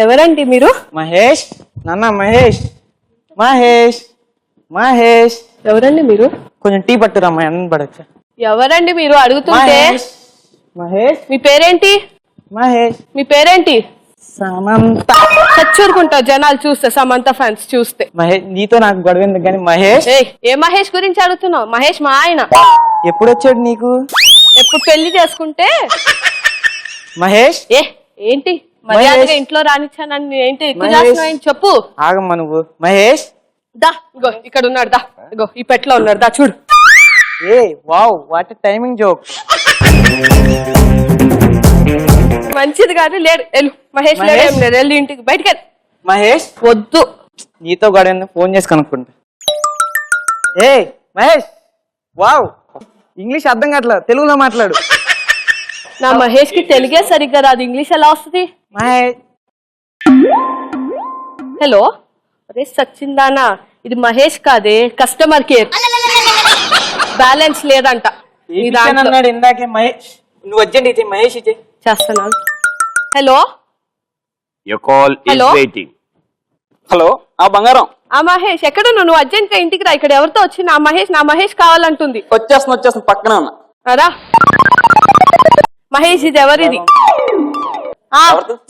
ఎవరండి మీరు? మహేష్ నాన్న, మహేష్ మహేష్ మహేష్. ఎవరండి మీరు? కొంచెం టీ పట్టురా మా అన్న పడచ్చా. ఎవరండి మీరు అడుగుతుంటే? మహేష్. మీ పేరేంటి? మహేష్. మీ పేరేంటి? సమంత. చచ్చూరుకుంటావు జనాలు చూస్తే, సమంత ఫ్యాన్స్ చూస్తే. మహేష్ నీతో నాకు గొడవ ఎందుకు కానీ మహేష్. ఏ మహేష్ గురించి అడుగుతున్నావు? మహేష్ మా ఆయన. ఎప్పుడు వచ్చాడు నీకు? ఎప్పుడు పెళ్లి చేసుకుంటే. మహేష్. ఏంటి మర్యాదగా ఇంట్లో రానిచ్చానని ఏంటి ఎక్కువ చేస్తున్నావు చెప్పు. ఆగమ్మా నువ్వు. మహేష్ దా ఇగో ఇక్కడ ఉన్నాడు, దా ఇగో ఈ పెట్లో ఉన్నాడు, దా చూడు. ఏ వావ్ వాట్ టైమింగ్ జోక్. మంచిది కాదు, లేడు వెళ్ళు. మహేష్ లేడు, ఏం లేదు, వెళ్ళి ఇంటికి బయటకి. మహేష్ వద్దు, నీతో గొడవ ఫోన్ చేసి కనుక్కుంటా. ఏ మహేష్ వావ్ ఇంగ్లీష్ అర్థం కావట్లేదు, తెలుగులో మాట్లాడు. నా మహేష్ కి తెలుగే సరిగ్గా రాదు, ఇంగ్లీష్ ఎలా వస్తుంది? మహేష్. హలో, అరే సచ్చిందానా, ఇది మహేష్ కాదే, కస్టమర్ కేర్. బ్యాలెన్స్ లేదంట అన్నాడు ఇందాకే మహేష్. నువ్వు వచ్చేయండి, ఇది మహేష్ ఇచ్చే చేస్తున్నాను. Hello Your call is Hello? waiting. Hello ఆ బంగారం ఆ మహేష్ ఎక్కడ నువ్వు అర్జెంట్ గా ఇంటికి రా. ఇక్కడ ఎవరితో వచ్చి నా మహేష్ కావాలంటుంది. వచ్చేస్తున్నా పక్కన ఉన్నా. అరా మహేష్, ఇది ఎవరిది?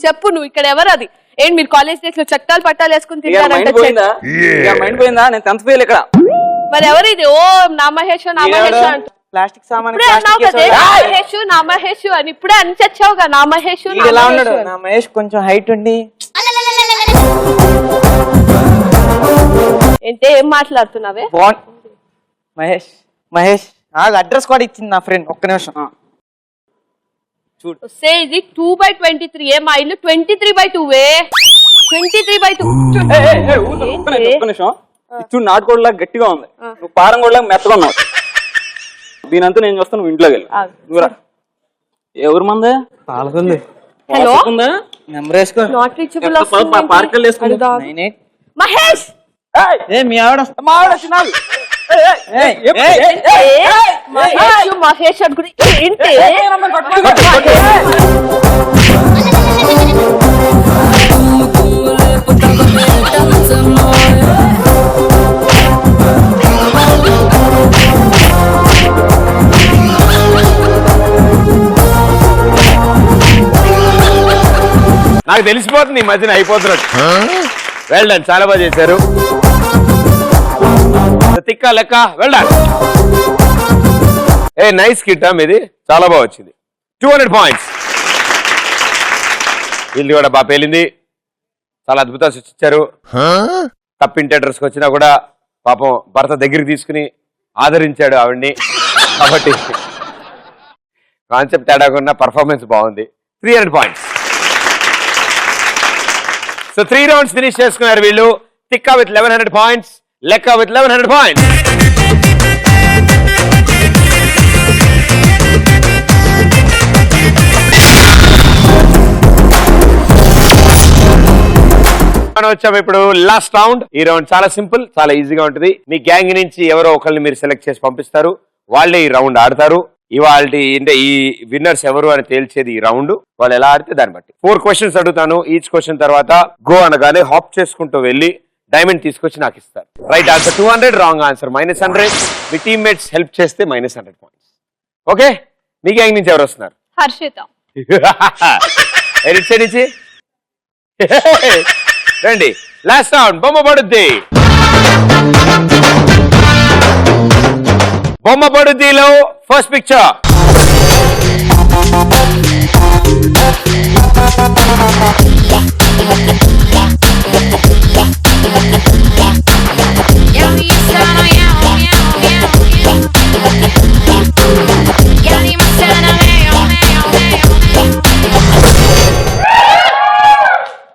చెప్పు నువ్వు, ఇక్కడ ఎవరు అది? ఏంటి మీరు కాలేజ్ డేస్ లో చట్టాలు పట్టాలు వేసుకుని తిరిగారంట? మైండ్ పోయిందా? నేను 10th ఫెయిల్ ఇక్కడ. మరి ఎవరిది? ఓ నా మహేష్ అంట. ప్లాస్టిక్ సామాన్ ఇప్పుడే అన్నావు కదా నా మహేష్ అని, ఇప్పుడే అని చచ్చావుగా నా మహేష్. ఎలా ఉన్నాడు నా మహేష్? కొంచెం హైట్ ఉండి. ఏంటి ఏం మాట్లాడుతున్నావే? మహేష్ మహేష్ అడ్రస్ కూడా ఇచ్చింది నా ఫ్రెండ్. ఒక్క నిమిషం చూడు. ఇది 2/23. ఏ మా ఇల్లు 23/2. 23/2. చూడు నాటుకోడిలా గట్టిగా ఉంది, నువ్వు పారం కూడా మెత్తగా ఉన్నావు. దీనంతా నేను చూస్తాను, నువ్వు ఇంట్లోకి వెళ్ళి. నువ్వురా. ఎవరు మంది? హలో నెంబర్ వేసుకో. Not reachable. పార్కల్ వేసుకుంటా. మహేష్ మీ ఆవిడ మా ఆవిడ వచ్చినాడు. మహేష్ అనుకుని ఏంటి? నాకు తెలిసిపోతుంది ఈ మధ్యన అయిపోతున్నట్టు. వెల్డన్, చాలా బాగా చేశారు. తిక్క లెక్క వెల్డన్. ఏ నైస్ కిట్ మీది, చాలా బాగా వచ్చింది. 200 పాయింట్స్. వీళ్ళు కూడా బాగా పేలింది, చాలా అద్భుతాలు సృష్టించారు. తప్పింటే డ్రెస్కి వచ్చినా కూడా పాపం భర్త దగ్గరికి తీసుకుని ఆదరించాడు ఆవిడ్ని. కాబట్టి కాన్సెప్ట్ తేడాకున్న పర్ఫార్మెన్స్ బాగుంది. 300 పాయింట్స్. సో 3 రౌండ్స్ ఫినిష్ చేసుకున్నారు వీళ్ళు. తిక్క విత్ 1100 పాయింట్స్, లెక్క విత్ 1100 పాయింట్స్. వచ్చాము ఇప్పుడు లాస్ట్ రౌండ్. ఈ రౌండ్ చాలా సింపుల్, చాలా ఈజీగా ఉంటుంది. మీ గ్యాంగ్ నుంచి ఎవరో ఒకరిని మీరు సెలెక్ట్ చేసి పంపిస్తారు, వాళ్ళే ఈ రౌండ్ ఆడతారు. ఇవాళ అంటే ఈ విన్నర్స్ ఎవరు అని తేల్చేది ఈ రౌండ్. వాళ్ళు ఎలా ఆడితే దాన్ని బట్టి 4 క్వశ్చన్స్ అడుగుతాను. ఈచ్ క్వశ్చన్ తర్వాత గో అనగానే హాప్ చేసుకుంటూ వెళ్ళి డైమండ్ తీసుకొచ్చి నాకు ఇస్తారు. Right answer 200, wrong answer -100. మీ టీమ్మేట్స్ హెల్ప్ చేస్తే -100 పాయింట్స్. ఓకే, మీ గ్యాంగ్ నుంచి ఎవరు వస్తున్నారు? హర్షిత. నుంచి రండి. లాస్ట్ రౌండ్ బొమ్మ పడుద్ది. బొమ్మ పడుద్దిలో ఫస్ట్ పిక్చర్.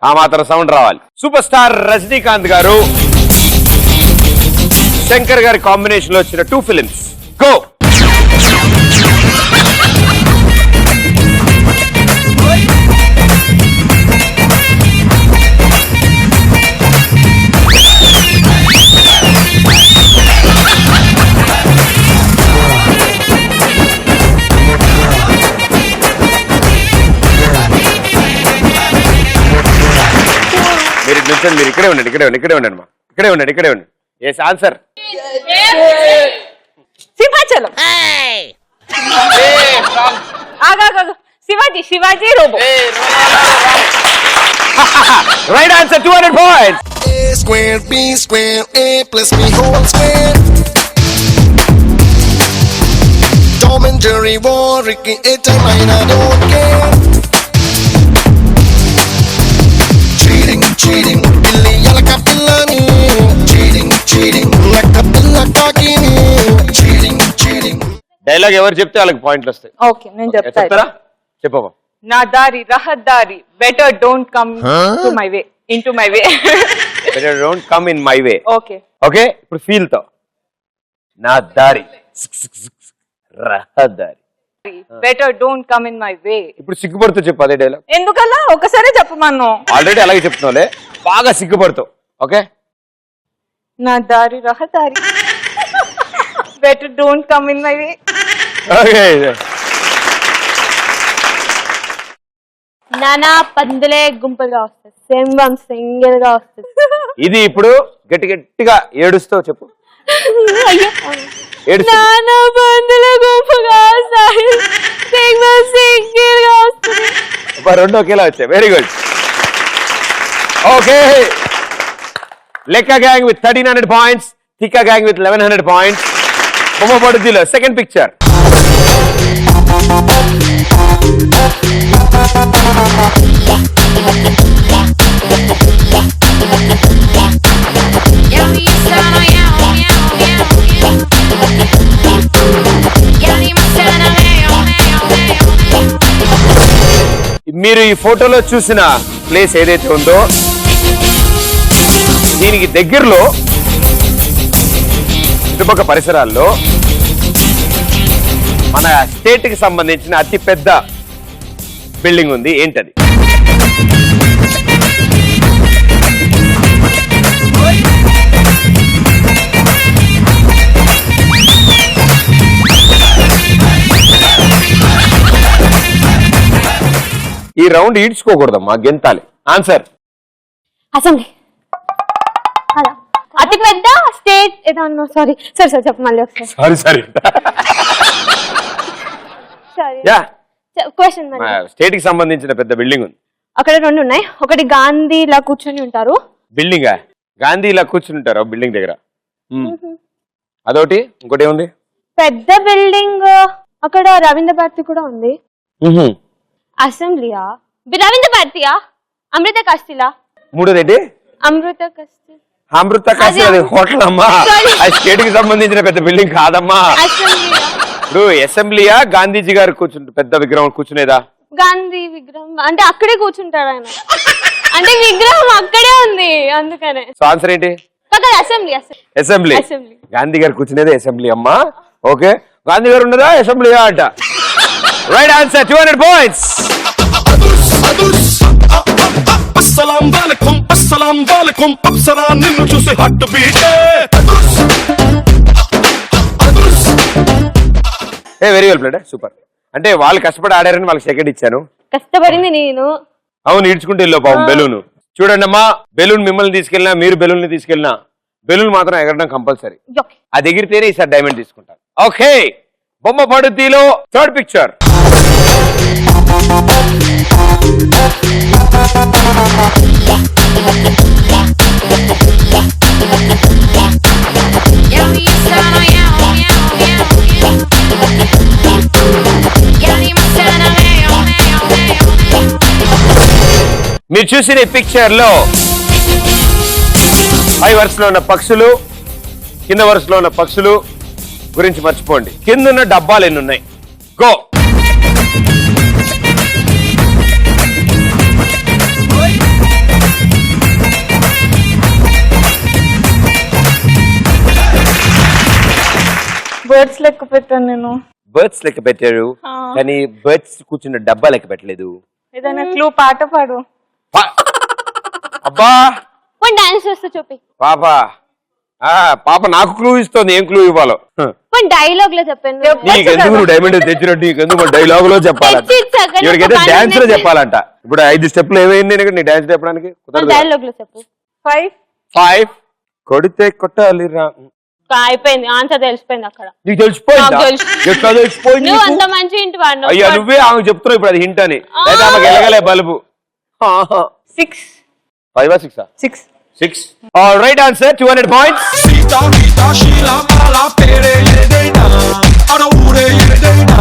ఆ మాత్రం సౌండ్ రావాలి. సూపర్ స్టార్ రజనీకాంత్ గారు శంకర్ గారి కాంబినేషన్ లో వచ్చిన 2 ఫిలిమ్స్. గో. కూర్చోండి మీరు ఇక్కడే ఉండండి మా ఇక్కడే ఉండండి yes answer Simhachalam Shivaji Robo right answer 200 points. A square, B square, A plus B whole square. Tom and Jerry war, Ricky, it and I don't care. Cheating, Billy, Yalaka Pillani. Cheating, Laka Pilla Kakini. Cheating. Dialogue ఎవరు చెప్తే వాళ్ళకి పాయింట్లు వస్తాయి. Okay నేను చెప్తా చెప్తారా? చెప్పమ్మా. నా దారి రహదారి better don't come to my way into my way Better don't come in my way. Okay okay ఇప్పుడు ఫీల్ తో నా దారి రహదారి better don't come in my way ఇప్పుడు సిగ్గుపడుతూ చెప్పు అదే డైలాగ్. ఎందుకలా ఒకసారి చెప్పమను ఆల్రెడీ అలాగే చెప్తున్నావులే బాగా సిగ్గుపడుతావు. ఓకే నా దారి రహదారి better don't come in my way okay నానా పందులే గుంపులుగా వస్తుంది సింహం సింగిల్ గా వస్తుంది. ఇది ఇప్పుడు గట్టిగా ఏడుస్తావు చెప్పు. ఏడుస్తూ నానా పందులే గుంపుగా వస్తాయి సింహం సింగిల్ గా వస్తుంది. రెండు ఒకేలా వచ్చాయి. Very good. ఓకే లెక్క గ్యాంగ్ విత్ 1300 points, తిక్క గ్యాంగ్ విత్ 1100 points. బొమ్మ పడుద్దిలో సెకండ్ పిక్చర్. మీరు ఈ ఫోటోలో చూసిన ప్లేస్ ఏదైతే ఉందో దీనికి దగ్గరలో చుట్టుపక్కల పరిసరాల్లో మన స్టేట్ కి సంబంధించిన అతి పెద్ద బిల్డింగ్ ఉంది. ఏంటది? ఈ రౌండ్ ఈడ్చుకోకూడదమ్మా, గెంతాలి. Answer assembly. అతి పెద్ద స్టేట్ ఏదన్నా సారీ చెప్పు మళ్ళీ ఒకసారి. సారీ యా క్వశ్చన్ స్టేట్ కి సంబంధించిన పెద్ద బిల్డింగ్ ఉంది. అక్కడ రెండు ఉన్నాయి. ఒకటి గాంధీ ఇలా కూర్చొని ఉంటారు. బిల్డింగ్ గాంధీ ఇలా కూర్చుని ఉంటారు బిల్డింగ్ దగ్గర. అదొకటి. ఇంకోటి ఏముంది? పెద్ద బిల్డింగ్ అక్కడ రవీంద్ర భారతి కూడా ఉంది. అసెంబ్లీయా రవీంద్ర భారతియా అమృత కస్తిలా? మూడోది ఏంటి? అమృత కస్తి. అమృత కస్తి అది హోటల్ అమ్మా. అది స్టేట్ కి సంబంధించిన పెద్ద బిల్డింగ్ కాదమ్మా. ఇప్పుడు అసెంబ్లీయా గాంధీజీ గారు కూర్చుంటారు పెద్ద విగ్రహం కూర్చునేదా? గాంధీ విగ్రహం అంటే అక్కడే కూర్చుంటారు ఆయన. అంటే విగ్రహం అక్కడే ఉంది అందుకనే. సో ఆన్సర్ ఏంటి? అసెంబ్లీ. గాంధీ గారు కూర్చునేది అసెంబ్లీ అమ్మా. ఓకే గాంధీ గారు ఉన్నదా అసెంబ్లీయా అంట. Right answer 200 points. అస్సలాం వాలేకుం అప్సరా నిన్ను చూసి heart beat. Very well played. Super. అంటే వాళ్ళు కష్టపడి ఆడారని వాళ్ళకి సెకండ్ ఇచ్చాను. కష్టపడింది నేను. అవును ఈడ్చుకుంటే వెళ్ళో పాపం బెలూన్. చూడండి అమ్మా బెలూన్ మిమ్మల్ని తీసుకెళ్ళినా మీరు బెలూన్ తీసుకెళ్ళినా బెలూన్ మాత్రం ఎగరడం కంపల్సరీ. అది ఎగిరితేనే ఈసారి డైమండ్ తీసుకుంటారు. ఓకే బొమ్మ పడుతీలో థర్డ్ పిక్చర్. మీరు చూసిన ఈ పిక్చర్ లో పై వరుసలో ఉన్న పక్షులు కింద వరుసలో ఉన్న పక్షులు గురించి మర్చిపోండి. కింద ఉన్న డబ్బాలు ఎన్ని ఉన్నాయి? గో. బర్డ్స్ లెక్క పెట్టాను నేను. బర్డ్స్ లెక్క పెట్టారు కానీ బర్డ్స్ కూర్చున్న డబ్బా లెక్క పెట్టలేదు. ఏదైనా క్లూ పాట పాడు. అబ్బా డాన్స్ చేస్తూ చూపి. పాప నాకు క్లూ ఇస్తుంది. ఏం క్లూ ఇవ్వాలో? డైలాగ్ లో చెప్పాను. నీకెందుకు నువ్వు డైమండ్ తెచ్చినట్టు నీకెందుకు డైలాగ్ లో చెప్పాలంట. ఇవరికైతే డాన్స్ లో చెప్పాలంట. ఇప్పుడు 5 స్టెప్లు ఏమైంది నీ డాన్స్ చెప్పడానికి? డైలాగ్ లో చెప్పు. 5. 5 కొడితే కొట్టాలి రా. అయిపోయింది, ఆన్సర్ తెలిసిపోయింది అక్కడ. నీకు తెలిసిపోయిందా? నాకు తెలుసు. ఎట్లా తెలిసిపోయింది నువ్వు నీకు? అంత మంచి ఇంటి వాడు. అయ్యా నువ్వే ఆమె చెప్తున్నావు ఇప్పుడు అది హింట్ అని. లేదా ఆమెకు ఎలగలే bulb. 6. 5 6 6. 6. Right answer 200 points. Sita Gita Sheela Mala పేరే ఏదైనా అడ ఊరే ఏదైనా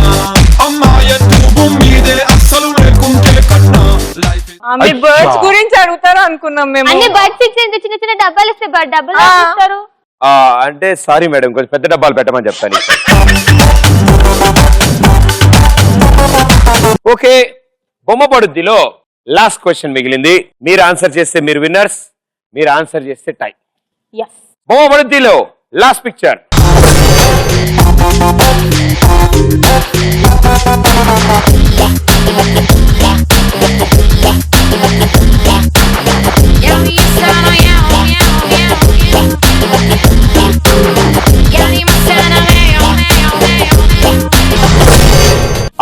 అమ్మాయ తూబు మీదే అస్సలు లేకుంటే కన్నా లైఫ్ మీరు బర్డ్స్ గురించి అడుగుతారు అనుకున్నాం మేము. అన్ని బర్డ్స్ ఇచ్చేది చిన్న చిన్న డబ్బాలు ఇస్తే డబ్బులు ఇస్తారు. అంటే సారీ మేడం, కొంచెం పెద్ద డబ్బాలు పెట్టమని చెప్తాను. ఓకే, బొమ్మ పడుద్దిలో లాస్ట్ క్వశ్చన్ మిగిలింది. మీరు ఆన్సర్ చేస్తే మీరు విన్నర్స్, మీరు ఆన్సర్ చేస్తే టై. బొమ్మ పడుద్దిలో లాస్ట్ పిక్చర్.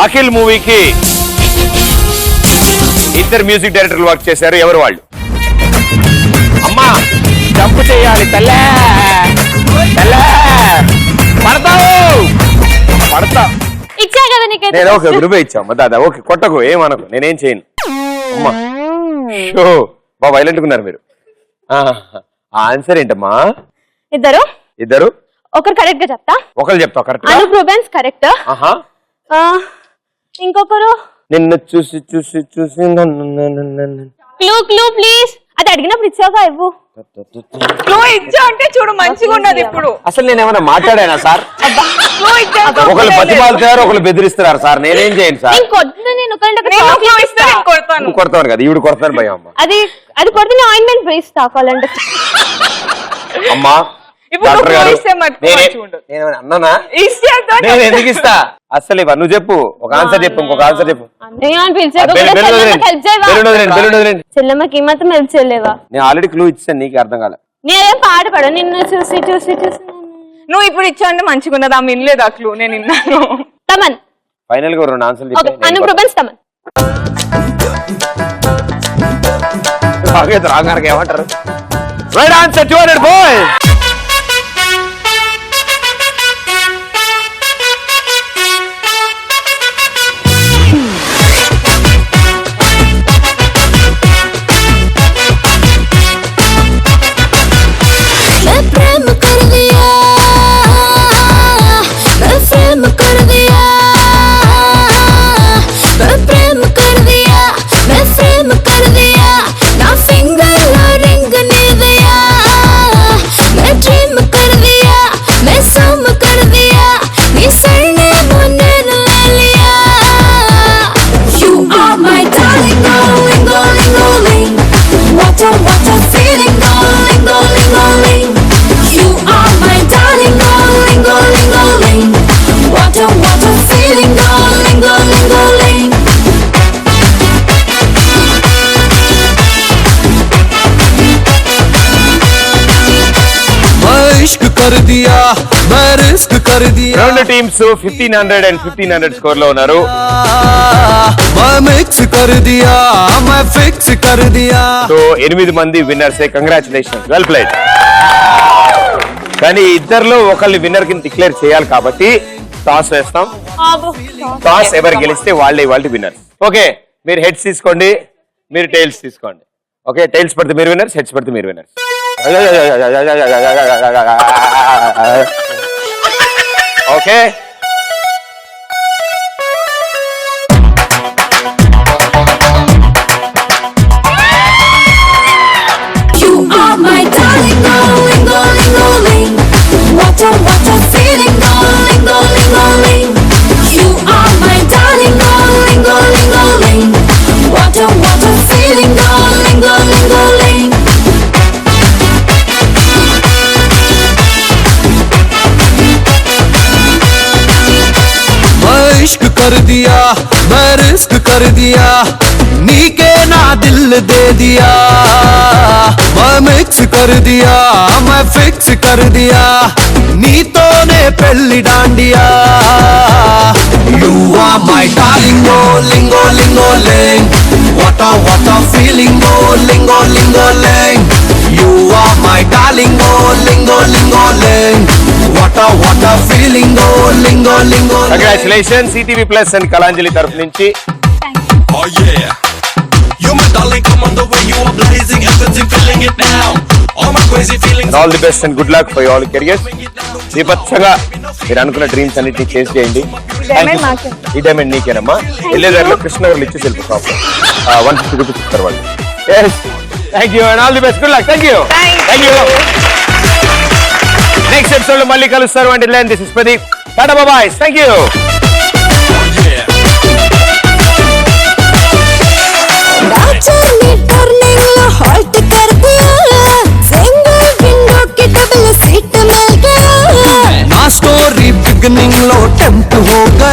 అఖిల్ మూవీకి ఇద్దరు మ్యూజిక్ డైరెక్టర్లు వర్క్ చేశారు. ఎవరు వాళ్ళు? అమ్మా జంప్ చేయాలి తల్లే, తల్లే పడతావు, పడతా. ఇచ్చా కదా నీకైతే. నేను ఓకే రూపాయి ఇచ్చామ్మా దాదా. ఓకే కొట్టకు, ఏమనకు, నేనేం చేయను. అమ్మా షో బాగా వైలెంట్ ఉన్నారు మీరు. ఆన్సర్ ఏంటమ్మా? ఇద్దరు. ఇద్దరు. ఒకరు కరెక్ట్ గా చెప్తా. ఒకరు చెప్తావు కరెక్ట్. Anoop Rubens correct. ఇంకొకరు నిన్ను చూసి చూసి చూసి క్లూ క్లూ ప్లీజ్. అది అడిగినప్పుడు ఇచ్చావుగా ఇవ్వు. క్లూ ఇచ్చా అంటే చూడు మంచిగా ఉన్నది ఇప్పుడు. అసలు నేను ఏమైనా మాట్లాడానా సార్? ఒకళ్ళు బతిమాలుతారు, ఒకళ్ళు బెదిరిస్తున్నారు సార్. నేనేం చేయను సార్. నువ్వు కొడతాను కదా, ఈవిడ కొడతాను భయం. అమ్మ అది కొడితే ఆయింట్మెంట్ వేస్తా కావాలంటే. అమ్మా డాక్టర్ గారు అన్నానా? నేను ఎందుకు ఇస్తా? అసలు ఇవ్వ. నువ్వు చెప్పు, ఒక ఆన్సర్ చెప్పు, ఇంకొక ఆన్సర్ చెప్పు. చెల్లెమ్మకి ఈ మాత్రం హెల్ప్ చేయలేవా? నేను ఆల్రెడీ క్లూ ఇచ్చాను, నీకు అర్థం కాలే. నేనేం పాడపడ, నిన్ను చూసి చూసి చూసి. నువ్వు ఇప్పుడు ఇచ్చా అంటే మంచిగా ఉన్నది. ఆమె ఇన్లేదు ఆ క్లూ, నేను ఇన్నాను. తమన్ ఫైనల్ గా 2 ఆన్సర్లు చెప్పాను. అనూప్ రూబెన్స్ తమన్. రాగారికి ఏమంటారు? Right answer 200 boys. రెండు టీమ్స్ 1500 and 1500 స్కోర్ లో ఉన్నారు. సో 8 మంది విన్నర్స్. Congratulation, well played. కానీ ఇద్దరులో ఒకళ్ళు విన్నర్ కింద డిక్లేర్ చేయాలి కాబట్టి టాస్ వేస్తాం. టాస్ ఎవరు గెలిస్తే వాళ్ళే విన్నర్. ఓకే, మీరు హెడ్స్ తీసుకోండి, మీరు టైల్స్ తీసుకోండి. ఓకే, టైల్స్ పడితే మీరు విన్నర్స్, హెడ్స్ పడితే మీరు విన్నర్స్. ఓకే, कर दिया मैं रिस्क कर दिया नीके ना दिल दे दिया मैं मिक्स कर दिया मैं फिक्स कर दिया नीतो ने पेल्ली dandiya You are my darling, oh lingo lingo ling what a feeling, oh lingo lingo ling You are my darling, oh lingo lingo ling. What a feeling, oh lingo lingo ling. Congratulations ETV plus and Kalanjali తరఫు నుంచి. Oh yeah. You're my darling, come on the way you are blazing, everything feeling it now. All my crazy feelings. All the best and good luck for all careers. దీపచ్చగా మీరు అనుకున్న dreams అన్నిటిని చేసి చేయండి. ఈ diamond నీకేనమ్మా. వెళ్ళేదారిలో కృష్ణనగర్లో ఇచ్చేసి వెళ్ళిపో shop 150 rupees ఇస్తారు వాళ్ళు. Thank you and all the best, good luck. Thank you. Next episode లో మళ్ళీ కలుస్తారు. అంటే this is Pradeep. Tata bye. Thank you. राजनी टर्निंग लो हॉल्ट कर दिया, सिंगल विंडो की डबल सीट मिल गया. ना स्टोरी बिगनिंग लो टेम्प्ट हो गया.